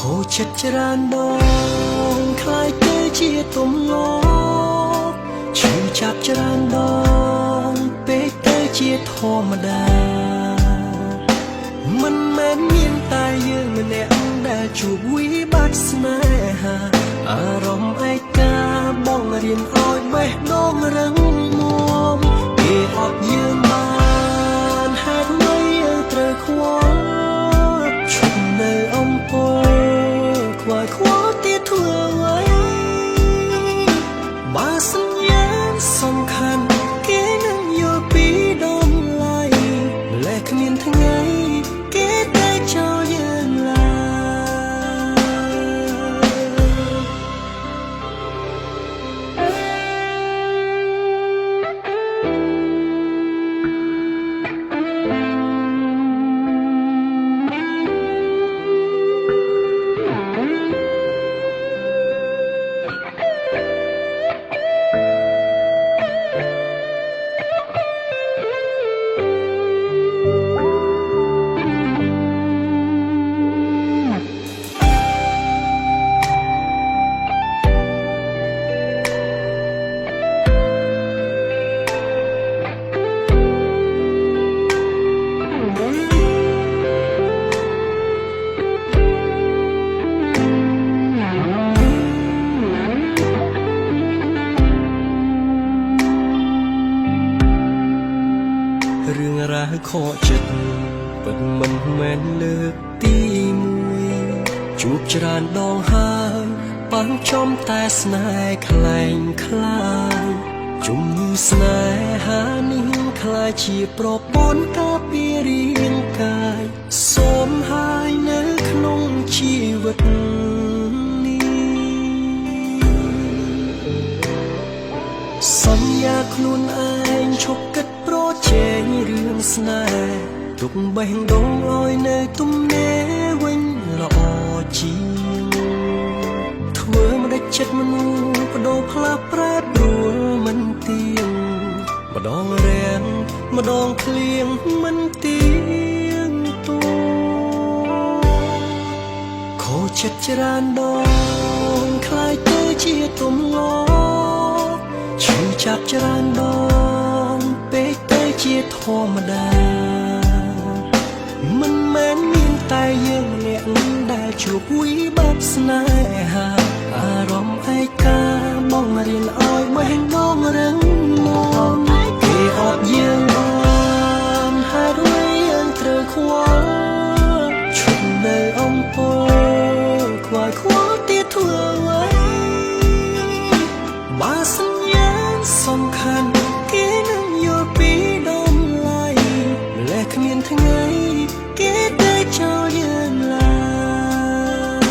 khổ chất tràn đông khai tới chia tôm ló chữ chạp tràn đông bế tới chia thô mà đà mình mến miên tai dương mình nè đã chụp quý bát snai hà rộng ai ca bong riêng oi bê đông răng muôn kề ọt dương bàn hát mấy trời khoa chụp nơi ông cô khoai khoa tiết thương ấy bà sinh nhãn song khăn kế nâng vô bí đông lại lệ miền thương ấy kế tay cho dân là rương ra khó chật bật mình men lược tí mùi chụp tràn đong hai bắn trong tay snai khlang khlang chung như snai hà ninh khai chỉ pro bốn ca pi riêng cài xóm hai nơi khung chi vậtสัญญาខ្លួនឯងឈប់គិតប្រជែងរឿងស្នេហ៍ទុកបេះដូងឲ្យនៅទំនេរវិញល្អជាងធ្វើមិនដេចចិត្តមនុស្សបដូរផ្លាស់ប្រែប្រួលមិនទៀងម្ដងរាំងម្ដងឃ្លៀងមិនទៀងតួខូចចិត្តច្រើនដងคล้ายទៅជាទំងឈឺចាប់ច្រើនដងពេកទៅជាធម្មតាមិនមែនមានតែយើងម្នាក់ដែលជួបវិបត្តិស្នេហាអារម្មណ៍ឯកាបងរៀនឲ្យបេះដូងរឹងមាំគេអត់យើងបានហើយយើងត្រូវខ្វល់ឈប់នៅអំពើខ្វល់ខ្វល់ទៀតធ្វើអ្វីបើសិនសំខាន់គេនឹងយល់ពីដំឡៃម្លេះគ្មានថ្ងៃគេតែចោលយើងឡើយ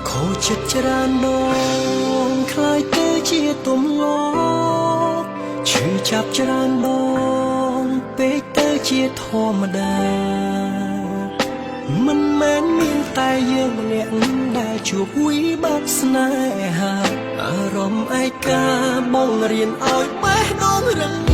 ខូចចិត្តច្រើនដងคล้ายទៅជាទំងឈឺចាប់ច្រើនដងពេកទៅជាធម្មតាមិនមែនមានតែយើងម្នាក់ដែលជួបវិបត្តិស្នេហាអារម្មណ៍ឯកាបងរៀនឲ្យបេះដូងរឹង